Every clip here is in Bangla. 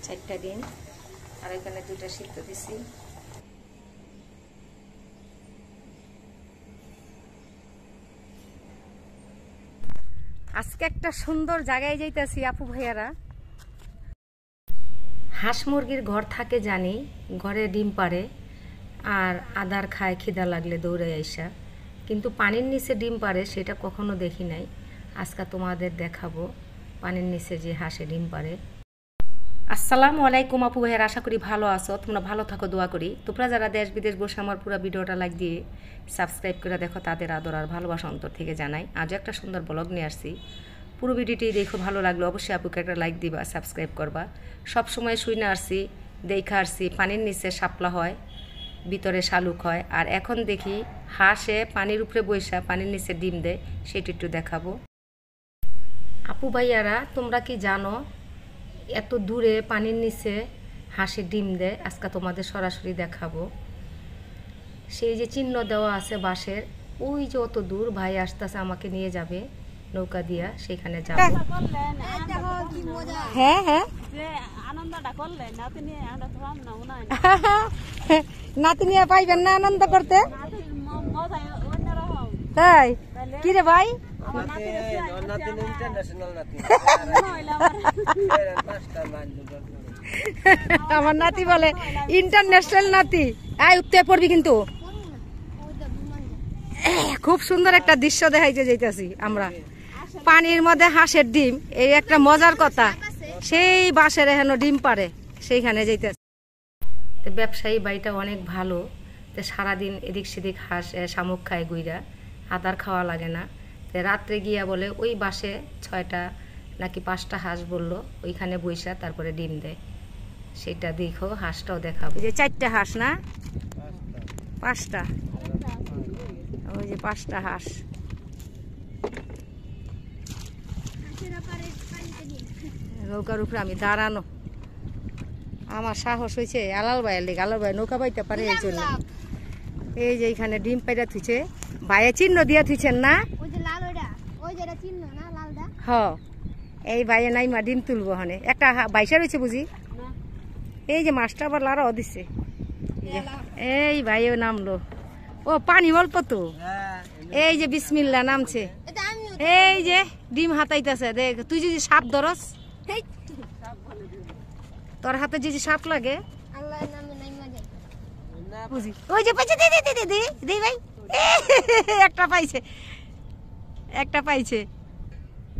4টা ডিম আর এখানে 2টা সিদ্ধ দিছি। আজকে একটা সুন্দর জায়গায় যাইতেছি আপু ভাইয়ারা। হাঁস মুরগির ঘর থাকে জানি, ঘরে ডিম পারে আর আদার খায়, খিদা লাগলে দৌড়ে আইসা, কিন্তু পানির নিচে ডিম পারে সেটা কখনো দেখি নাই। আজকে তোমাদের দেখাবো পানির নিচে যে হাঁসে ডিম পারে। আসসালামু আলাইকুম আপু ভাইয়ার, আশা করি ভালো আছো, তোমরা ভালো থাকো দোয়া করি। তোমরা যারা দেশ বিদেশ বসে আমার পুরো ভিডিওটা লাইক দিয়ে সাবস্ক্রাইব করে দেখো, তাদের আদর আর ভালোবাসা অন্তর থেকে জানাই। আজও একটা সুন্দর ব্লগ নিয়ে আসছি, পুরো ভিডিওটি দেখো, ভালো লাগলো অবশ্যই আপুকে একটা লাইক দিবা, সাবস্ক্রাইব করবা। সব সময় শুই না আসছি, দেখা আসছি পানির নিচে শাপলা হয়, ভিতরে শালুক হয়, আর এখন দেখি হাঁসে পানির উপরে বৈশা পানির নিচে ডিম দেয়, সেটা একটু দেখাবো। আপু ভাইয়ারা, তোমরা কি জানো এত দূরে পানির নিচে হাঁসে ডিম দেয়? আজকে তোমাদের সরাসরি দেখাবো। সেই যে চিহ্ন দেওয়া আছে বাঁশের, ওই যে অত দূর ভাই আসতেছে, আমাকে নিয়ে যাবে নৌকা দিয়া, সেখানে যাব। হ্যাঁ হ্যাঁ, নাতি নিয়ে পাইবেন না আনন্দ করতে, তাই কি রে ভাই? আমার নাতি বলে ইন্টারন্যাশনাল নাতি। আয় উঠতে পড়বি কিন্তু। খুব সুন্দর একটা দৃশ্য দেখাইতে যাইতেছি আমরা, পানির মধ্যে হাঁসের ডিম। এই একটা মজার কথা, সেই বাঁশের এখানে ডিম পারে, সেইখানে যাইতেছে। ব্যবসায়ী বাড়িটা অনেক ভালো, তো সারাদিন এদিক সেদিক হাঁস শামুক খায় গুইরা, আদার খাওয়া লাগে না। রাত্রে গিয়া বলে ওই বাসে 6টা নাকি 5টা হাঁস বললো, ওইখানে বৈশা তারপরে ডিম দেয়, সেটা দেখো। হাঁসটাও দেখাবো। যে 4টা হাঁস না 5টা, ওই যে 5টা হাঁস। নৌকার উপরে আমি দাঁড়ানো, আমার সাহস হয়েছে আলাল ভাইয়ের লেগে। আলাল ভাই নৌকা পাইতে পারে এই জন্য। এই যে এখানে ডিম পাইরা থুইছে, ভাইয়ে চিহ্ন দিয়া থুইছেন না? হ, এই ভাইয়ে নাই মা ডিম তুলবো হনে। একটা বাইশা রয়েছে বুঝি। এই যে মাছটা আবার লাড়াও দিচ্ছে। এই ভাইও নামলো। ও পানি অল্প তো, এই যে বিসমিল্লাহ নামছে। এই যে ডিম হাতাইতেছে, দেখ তুই যদি সাপ ধরস, তোর হাতে যদি সাপ লাগে বুঝি। ওই যে পাইছে, দি ভাই, একটা পাইছে, একটা পাইছে,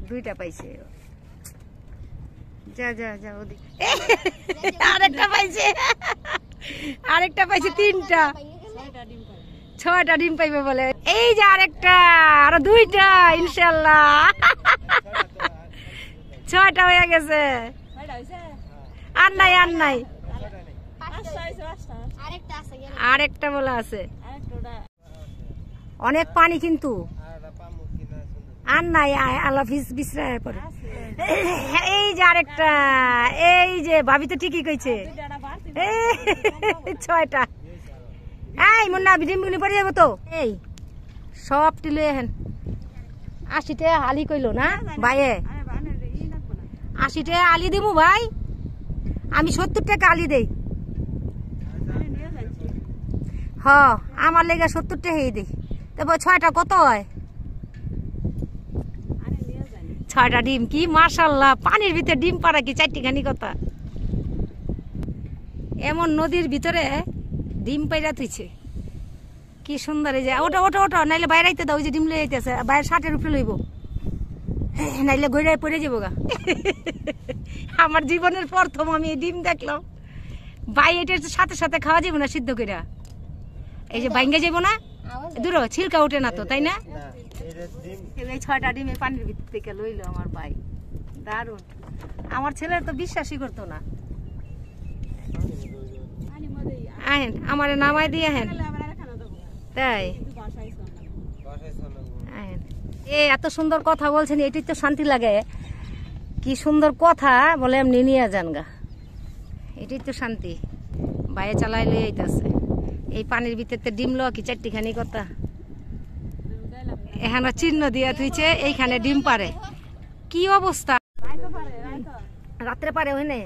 2টা পাইছে। যা যা যা ওদিকে। আরেকটা পাইছে, আরেকটা পাইছে, 3টা, 6টা ডিম পাইবে বলে। এই যে আরেকটা, আরো 2টা, ইনশাল্লাহ 6টা হয়ে গেছে। আর নাই, আর নাই, আরেকটা বলে আছে। অনেক পানি কিন্তু, আর নাই, আল্লাহ বিশ্রায় পড়ে। এই যে আরেকটা, এই যে ভাবি তো ঠিকই কইছে, 6টা। এই মুন্না ডিমগুলি পড়ে যাবো তো। এই সব টিলে হেন 80 টাকা আলি কইলো না ভাইয়ে? 80 টাকা আলি দিমু ভাই, আমি 70 টাকা আলি দেই। হ, আমার লেগে 70 টাকাই দেই। তারপর 6টা কত হয়? 6টা ডিম কি মাশাআল্লাহ! পানির ভিতরে ডিম পাড়া কি 4টিখানি কথা। এমন নদীর ভিতরে ডিম পাইরা তুইছে, কি সুন্দর। এই যে ওটা ওটা ওটা, নাইলে বাইরে আইতে দাও। ওই যে ডিম লই আইতেছে, বাইরে 60-এর উপরে লইব, নাইলে গইরায় পড়ে যাবো গা। আমার জীবনের প্রথম আমি এই ডিম দেখলাম। ভাই এটার সাথে সাথে খাওয়া যাবো না সিদ্ধ করে? এই যে বাইঙ্গা যাবো না, দূর ছিলকা উঠে না তো, তাই না? এই 6টা ডিম এই পানির ভিতর থেকে লইলো আমার ভাই, দারুণ। আমার ছেলের তো বিশ্বাসই করতো না। আহেন আমারে নামাই দিয়ে হেন, তাই এত সুন্দর কথা বলছেন, এটি তো শান্তি লাগে। কি সুন্দর কথা বলে, এমনি নিয়ে যান গা, এটি তো শান্তি। বাইরে চালাই লই আইতাছে, এই পানির ভিতরে ডিম লো কি 4টিখানি কথা। এখানে চিহ্ন দিয়া তুইছে, এইখানে ডিম পারে। কি অবস্থা! রাত্রে পারে ওখানে